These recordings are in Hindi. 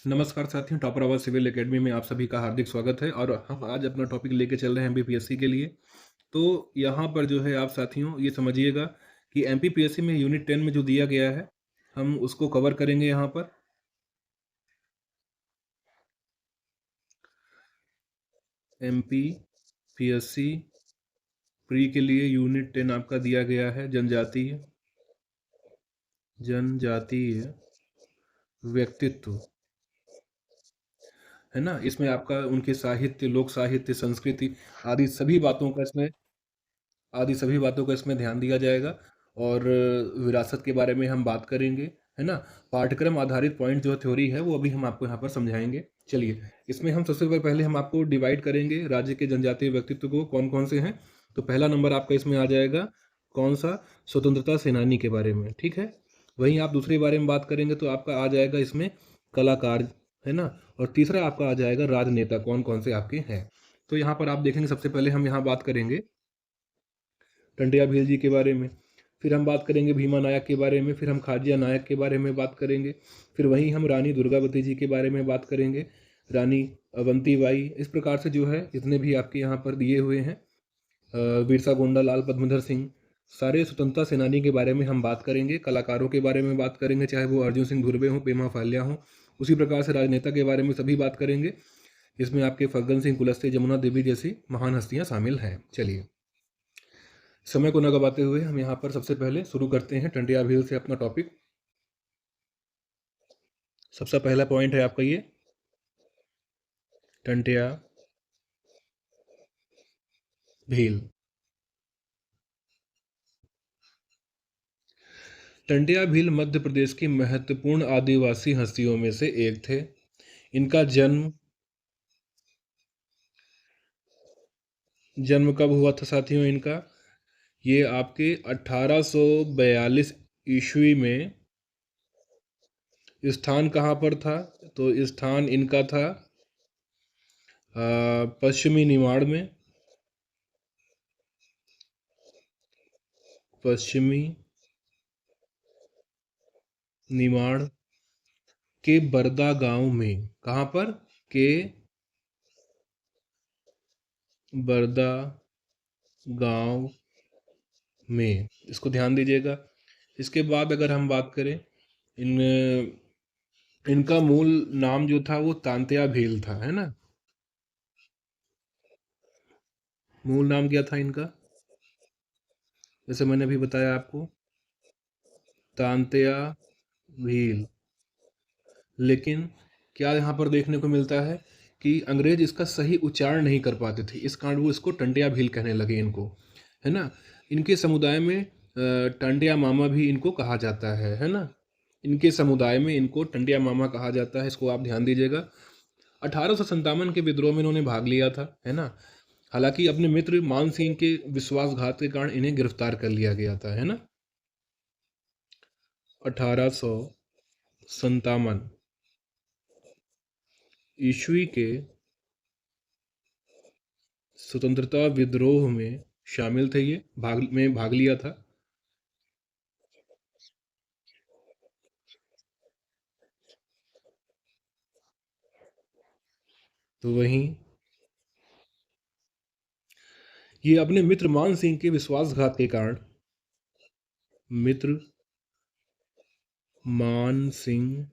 नमस्कार साथियों, टॉपर आवाज सिविल एकेडमी में आप सभी का हार्दिक स्वागत है। और हम आज अपना टॉपिक लेके चल रहे हैं एमपीपीएससी के लिए। तो यहाँ पर जो है आप साथियों ये समझिएगा कि एमपीपीएससी में यूनिट 10 में जो दिया गया है हम उसको कवर करेंगे। यहाँ पर एमपीपीएससी प्री के लिए यूनिट 10 आपका दिया गया है जनजातीय व्यक्तित्व, है ना। इसमें आपका उनके साहित्य, लोक साहित्य, संस्कृति आदि सभी बातों का इसमें ध्यान दिया जाएगा। और विरासत के बारे में हम बात करेंगे, है ना। पाठ्यक्रम आधारित पॉइंट जो थ्योरी है वो अभी हम आपको यहाँ पर समझाएंगे। चलिए, इसमें हम सबसे पहले हम आपको डिवाइड करेंगे राज्य के जनजातीय व्यक्तित्व को कौन कौन से हैं। तो पहला नंबर आपका इसमें आ जाएगा कौन सा, स्वतंत्रता सेनानी के बारे में, ठीक है। वहीं आप दूसरे बारे में बात करेंगे तो आपका आ जाएगा इसमें कलाकार, है ना। और तीसरा आपका आ जाएगा राजनेता, कौन कौन से आपके हैं। तो यहाँ पर आप देखेंगे सबसे पहले हम यहाँ बात करेंगे टंटिया भील जी के बारे में, फिर हम बात करेंगे भीमा नायक के बारे में, फिर हम खाजिया नायक के बारे में बात करेंगे, फिर वहीं हम रानी दुर्गावती जी के बारे में बात करेंगे, रानी अवंती बाई। इस प्रकार से जो है जितने भी आपके यहाँ पर दिए हुए हैं, बिरसा गोंडा लाल पद्मधर सिंह, सारे स्वतंत्रता सेनानी के बारे में हम बात करेंगे। कलाकारों के बारे में बात करेंगे, चाहे वो अर्जुन सिंह धुर्वे हों, पेमा फाल्या हों। उसी प्रकार से राजनेता के बारे में सभी बात करेंगे। इसमें आपके फग्गन सिंह कुलस्ते, जमुना देवी जैसी महान हस्तियां शामिल हैं। चलिए, समय को न गवाते हुए हम यहाँ पर सबसे पहले शुरू करते हैं टंटिया भील से अपना टॉपिक। सबसे पहला पॉइंट है आपका ये टंटिया भील। टंटिया भील मध्य प्रदेश की महत्वपूर्ण आदिवासी हस्तियों में से एक थे। इनका जन्म जन्म कब हुआ था साथियों इनका? ये आपके 1842 ईस्वी में। स्थान कहाँ पर था? तो स्थान इनका था पश्चिमी निमाड़ में। पश्चिमी निमाड़ के बरदा गांव में। कहाँ पर? के बरदा गांव में, इसको ध्यान दीजिएगा। इसके बाद अगर हम बात करें, इन इनका मूल नाम जो था वो तांत्या भील था, है ना। मूल नाम क्या था इनका? जैसे मैंने अभी बताया आपको, तांत्या भील। लेकिन क्या यहाँ पर देखने को मिलता है कि अंग्रेज इसका सही उच्चारण नहीं कर पाते थे, इस कारण वो इसको टंटिया भील कहने लगे इनको, है ना। इनके समुदाय में टंटिया मामा भी इनको कहा जाता है ना। इनके समुदाय में इनको टंटिया मामा कहा जाता है, इसको आप ध्यान दीजिएगा। 1857 के विद्रोह में इन्होंने भाग लिया था, है ना। हालांकि अपने मित्र मान सिंह के विश्वासघात के कारण इन्हें गिरफ्तार कर लिया गया था, है ना। 1857 ईस्वी के स्वतंत्रता विद्रोह में शामिल थे, ये भाग लिया था। तो वहीं ये अपने मित्र मान सिंह के विश्वासघात के कारण, मित्र मान सिंह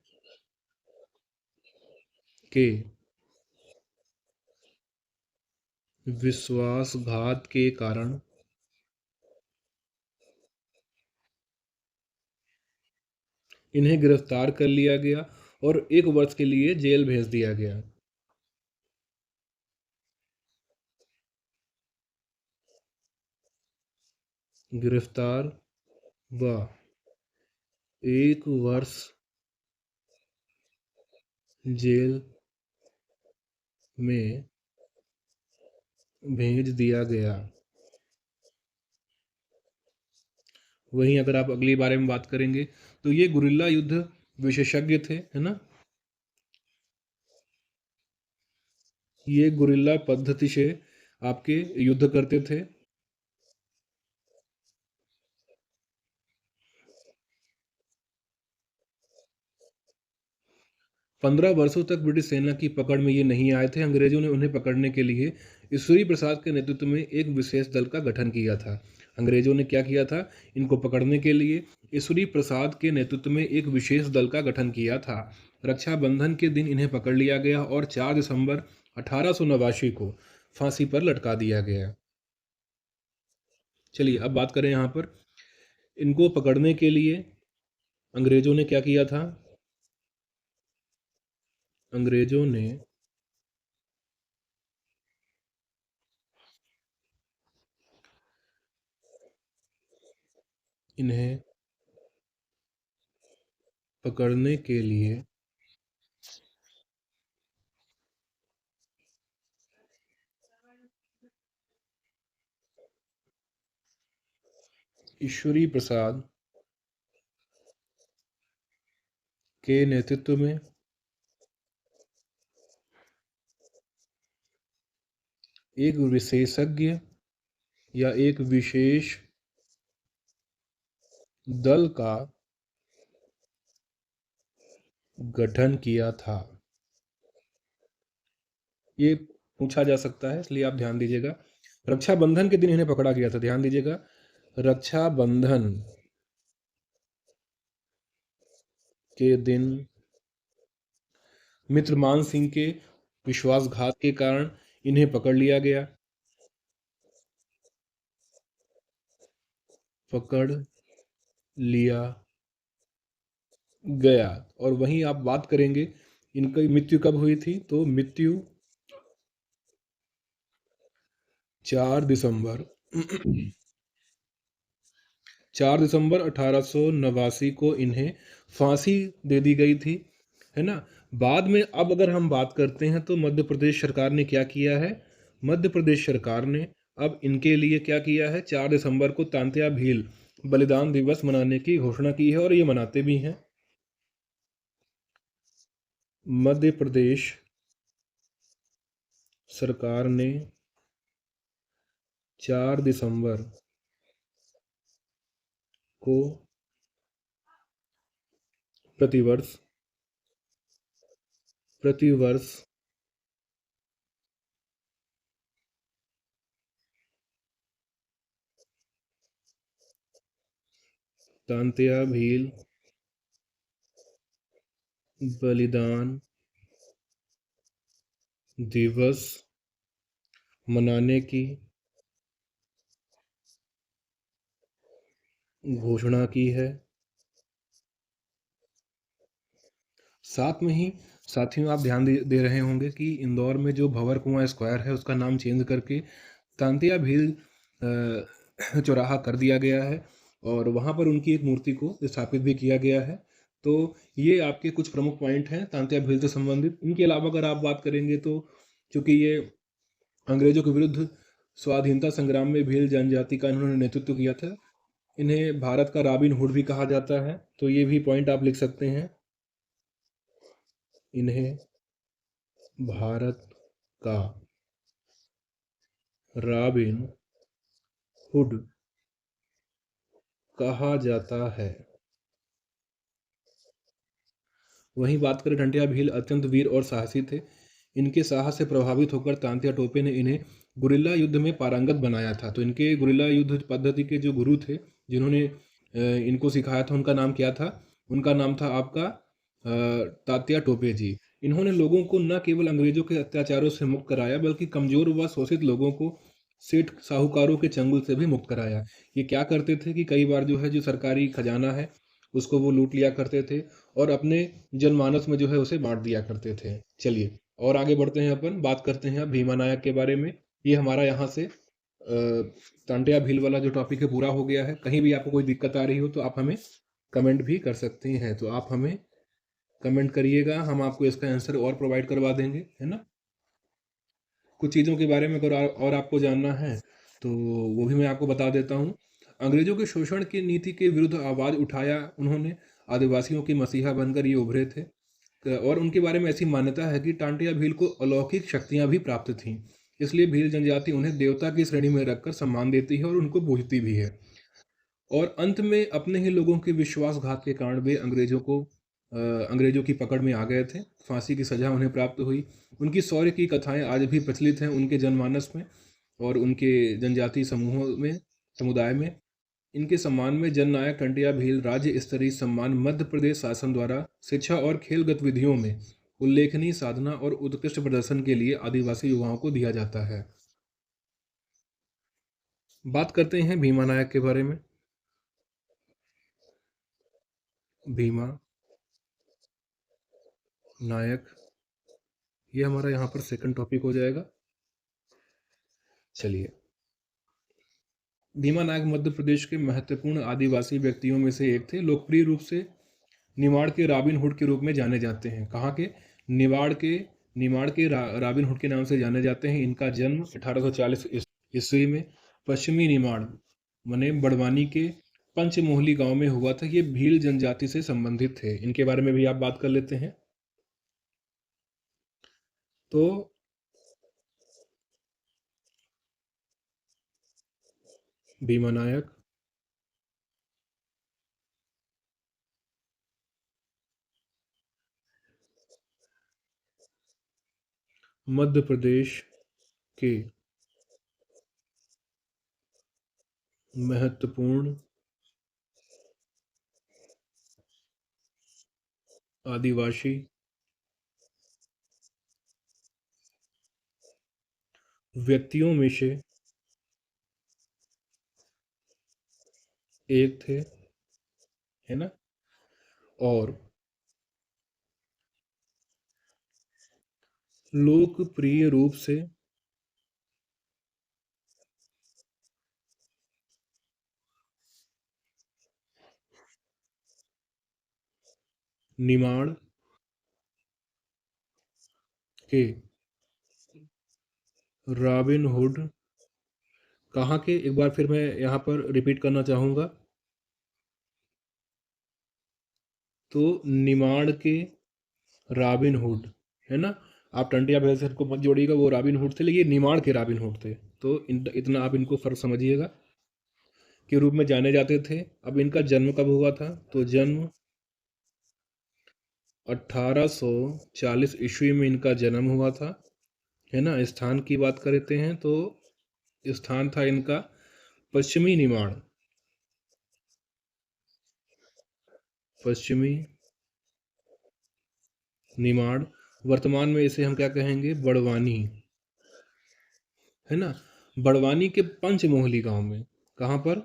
के विश्वासघात के कारण इन्हें गिरफ्तार कर लिया गया और 1 वर्ष के लिए जेल भेज दिया गया। गिरफ्तार व 1 वर्ष जेल में भेज दिया गया। वहीं अगर आप अगली बारे में बात करेंगे तो ये गुरिल्ला युद्ध विशेषज्ञ थे, है ना। ये गुरिल्ला पद्धति से आपके युद्ध करते थे। 15 वर्षों तक ब्रिटिश सेना की पकड़ में ये नहीं आए थे। अंग्रेज़ों ने उन्हें पकड़ने के लिए ईश्वरी प्रसाद के नेतृत्व में एक विशेष दल का गठन किया था। अंग्रेज़ों ने क्या किया था? इनको पकड़ने के लिए ईश्वरी प्रसाद के नेतृत्व में एक विशेष दल का गठन किया था। रक्षाबंधन के दिन इन्हें पकड़ लिया गया और 4 दिसंबर 1889 को फांसी पर लटका दिया गया। चलिए अब बात करें यहाँ पर, इनको पकड़ने के लिए अंग्रेज़ों ने क्या किया था? अंग्रेज़ों ने इन्हें पकड़ने के लिए ईश्वरी प्रसाद के नेतृत्व में एक विशेषज्ञ या एक विशेष दल का गठन किया था। ये पूछा जा सकता है, इसलिए आप ध्यान दीजिएगा। रक्षाबंधन के दिन इन्हें पकड़ा गया था, ध्यान दीजिएगा। रक्षाबंधन के दिन मित्र मान सिंह के विश्वासघात के कारण इन्हें पकड़ लिया गया। पकड़ लिया गया। और वहीं आप बात करेंगे इनकी मृत्यु कब हुई थी, तो मृत्यु 4 दिसंबर 4 दिसंबर 1889 को इन्हें फांसी दे दी गई थी, है ना। बाद में अब अगर हम बात करते हैं तो मध्य प्रदेश सरकार ने क्या किया है? मध्य प्रदेश सरकार ने अब इनके लिए क्या किया है? 4 दिसंबर को तांत्या भील बलिदान दिवस मनाने की घोषणा की है और ये मनाते भी हैं। मध्य प्रदेश सरकार ने 4 दिसंबर को प्रतिवर्ष तांत्या भील बलिदान दिवस मनाने की घोषणा की है। साथ में ही साथियों आप ध्यान दे रहे होंगे कि इंदौर में जो भंवर कुआं स्क्वायर है उसका नाम चेंज करके तांत्या भील चौराहा कर दिया गया है और वहाँ पर उनकी एक मूर्ति को स्थापित भी किया गया है। तो ये आपके कुछ प्रमुख पॉइंट हैं तांत्या भील से संबंधित। इनके अलावा अगर आप बात करेंगे तो चूंकि ये अंग्रेजों के विरुद्ध स्वाधीनता संग्राम में भील जनजाति का इन्होंने नेतृत्व किया था, इन्हें भारत का रॉबिन हुड भी कहा जाता है, तो ये भी पॉइंट आप लिख सकते हैं। इन्हें भारत का रॉबिन हुड कहा जाता है। वहीं बात करें टंट्या भील अत्यंत वीर और साहसी थे। इनके साहस से प्रभावित होकर तांत्या टोपे ने इन्हें गुरिल्ला युद्ध में पारंगत बनाया था। तो इनके गुरिल्ला युद्ध पद्धति के जो गुरु थे जिन्होंने इनको सिखाया था, उनका नाम क्या था? उनका नाम था आपका तात्या टोपे जी। इन्होंने लोगों को न केवल अंग्रेजों के अत्याचारों से मुक्त कराया बल्कि कमजोर व शोषित लोगों को सेठ साहूकारों के चंगुल से भी मुक्त कराया। ये क्या करते थे कि कई बार जो है जो सरकारी खजाना है उसको वो लूट लिया करते थे और अपने जनमानस में जो है उसे बांट दिया करते थे। चलिए और आगे बढ़ते हैं, अपन बात करते हैं अब भीमा नायक के बारे में। ये हमारा यहाँ से तांत्या भील वाला जो टॉपिक है पूरा हो गया है। कहीं भी आपको कोई दिक्कत आ रही हो तो आप हमें कमेंट भी कर सकते हैं, तो आप हमें कमेंट करिएगा, हम आपको इसका आंसर और प्रोवाइड करवा देंगे, है ना। कुछ चीज़ों के बारे में अगर और आपको जानना है तो वो भी मैं आपको बता देता हूँ। अंग्रेजों के शोषण की नीति के विरुद्ध आवाज़ उठाया उन्होंने, आदिवासियों के मसीहा बनकर ये उभरे थे। और उनके बारे में ऐसी मान्यता है कि टांटिया भील को अलौकिक शक्तियाँ भी प्राप्त थीं, इसलिए भील जनजाति उन्हें देवता की श्रेणी में रखकर सम्मान देती है और उनको पूजती भी है। और अंत में अपने ही लोगों के विश्वासघात के कारण वे अंग्रेजों को अंग्रेज़ों की पकड़ में आ गए थे, फांसी की सज़ा उन्हें प्राप्त हुई। उनकी शौर्य की कथाएँ आज भी प्रचलित हैं उनके जनमानस में और उनके जनजातीय समूहों में, समुदाय में। इनके सम्मान में जननायक टंटिया भील राज्य स्तरीय सम्मान मध्य प्रदेश शासन द्वारा शिक्षा और खेल गतिविधियों में उल्लेखनीय साधना और उत्कृष्ट प्रदर्शन के लिए आदिवासी युवाओं को दिया जाता है। बात करते हैं भीमा नायक के बारे में। भीमा नायक, ये हमारा यहाँ पर सेकंड टॉपिक हो जाएगा। चलिए, भीमा नायक मध्य प्रदेश के महत्वपूर्ण आदिवासी व्यक्तियों में से एक थे। लोकप्रिय रूप से निमाड़ के रॉबिन हुड के रूप में जाने जाते हैं। कहाँ के? निवाड़ के निमाड़ के रॉबिन हुड के नाम से जाने जाते हैं। इनका जन्म 1840 ईस्वी में पश्चिमी निमाड़ मने बड़वानी के पंचमोहली गांव में हुआ था। ये भील जनजाति से संबंधित थे। इनके बारे में भी आप बात कर लेते हैं। तो भीमा नायक मध्य प्रदेश के महत्वपूर्ण आदिवासी व्यक्तियों में से एक थे, है ना? और लोकप्रिय रूप से निमाड़ के रॉबिन हुड, कहाँ के? एक बार फिर मैं यहाँ पर रिपीट करना चाहूँगा। तो निमाड़ के रॉबिन हुड, है ना? आप टंटिया भैल से को मत जोड़िएगा, वो रॉबिन हुड थे, लेकिन निमाड़ के रॉबिन हुड थे। तो इतना आप इनको फ़र्क समझिएगा, के रूप में जाने जाते थे। अब इनका जन्म कब हुआ था? तो जन्म 1840 ईस्वी में इनका जन्म हुआ था, है ना? स्थान की बात करते हैं तो स्थान था इनका पश्चिमी निमाड़। पश्चिमी निमाड़, वर्तमान में इसे हम क्या कहेंगे? बड़वानी, है ना? बड़वानी के पंचमोहली गांव में। कहाँ पर?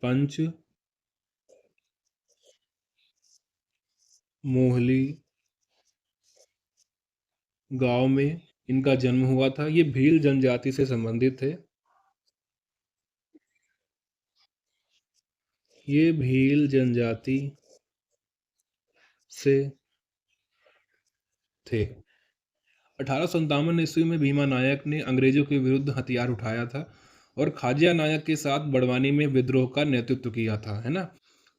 पंच मोहली गांव में इनका जन्म हुआ था। ये भील जनजाति से संबंधित थे। ये भील जनजाति से थे। 1857 ईस्वी में भीमा नायक ने अंग्रेजों के विरुद्ध हथियार उठाया था और खाजिया नायक के साथ बड़वानी में विद्रोह का नेतृत्व किया था, है ना?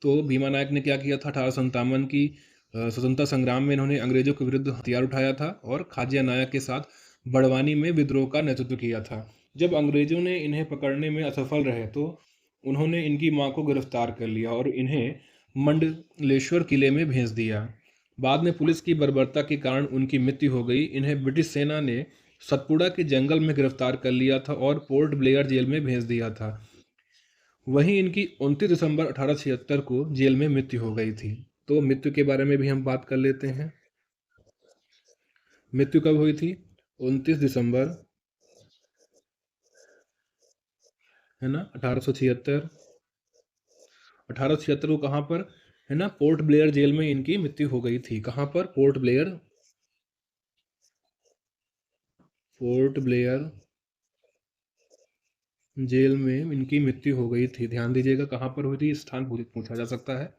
तो भीमा नायक ने क्या किया था? 1857 की स्वतंत्रता संग्राम में इन्होंने अंग्रेजों के विरुद्ध हथियार उठाया था और खाजिया नायक के साथ बड़वानी में विद्रोह का नेतृत्व किया था। जब अंग्रेजों ने इन्हें पकड़ने में असफल रहे तो उन्होंने इनकी मां को गिरफ्तार कर लिया और इन्हें मंडलेश्वर किले में भेज दिया। बाद में पुलिस की बर्बरता के कारण उनकी मृत्यु हो गई। इन्हें ब्रिटिश सेना ने सतपुड़ा के जंगल में गिरफ्तार कर लिया था और पोर्ट ब्लेयर जेल में भेज दिया था। वहीं इनकी 29 दिसंबर 1876 को जेल में मृत्यु हो गई थी। तो मृत्यु के बारे में भी हम बात कर लेते हैं। मृत्यु कब हुई थी? 29 दिसंबर, है ना, 1876। 1876 को कहाँ पर? है ना, पोर्ट ब्लेयर जेल में इनकी मृत्यु हो गई थी। कहाँ पर? पोर्ट ब्लेयर, पोर्ट ब्लेयर जेल में इनकी मृत्यु हो गई थी। ध्यान दीजिएगा कहाँ पर हुई थी, स्थान पूछा जा सकता है।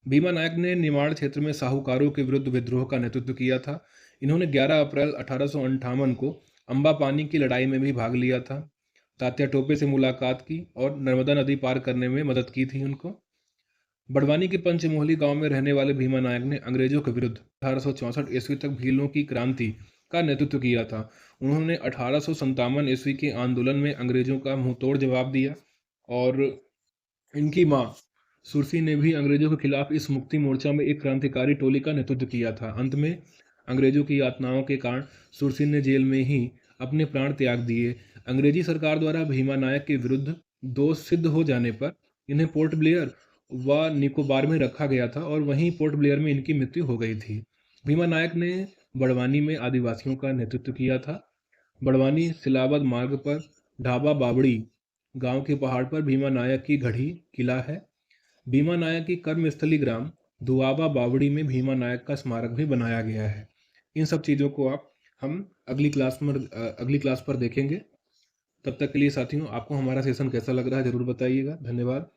भीमा नायक ने निमाड़ क्षेत्र में साहूकारों के विरुद्ध विद्रोह का नेतृत्व किया था। इन्होंने 11 अप्रैल 1858 को अम्बापानी की लड़ाई में भी भाग लिया था। तात्या टोपे से मुलाकात की और नर्मदा नदी पार करने में मदद की थी उनको। बड़वानी के पंचमोहली गांव में रहने वाले भीमा नायक ने अंग्रेजों के विरुद्ध 1864 ईस्वी तक भीलों की क्रांति का नेतृत्व किया था। उन्होंने 1857 ईस्वी के आंदोलन में अंग्रेजों का मुंहतोड़ जवाब दिया और इनकी मां सुरसी ने भी अंग्रेजों के खिलाफ इस मुक्ति मोर्चा में एक क्रांतिकारी टोली का नेतृत्व किया था। अंत में अंग्रेजों की यातनाओं के कारण सुरसी ने जेल में ही अपने प्राण त्याग दिए। अंग्रेजी सरकार द्वारा भीमा नायक के विरुद्ध दोष सिद्ध हो जाने पर इन्हें पोर्ट ब्लेयर व निकोबार में रखा गया था और वहीं पोर्ट ब्लेयर में इनकी मृत्यु हो गई थी। भीमा नायक ने बड़वानी में आदिवासियों का नेतृत्व किया था। बड़वानी सिलावद मार्ग पर ढाबा बावड़ी गांव के पहाड़ पर भीमा नायक की गढ़ी किला है। भीमा नायक की कर्मस्थली ग्राम दुआबा बावड़ी में भीमा नायक का स्मारक भी बनाया गया है। इन सब चीज़ों को हम अगली क्लास पर देखेंगे। तब तक के लिए साथियों, आपको हमारा सेशन कैसा लग रहा है ज़रूर बताइएगा। धन्यवाद।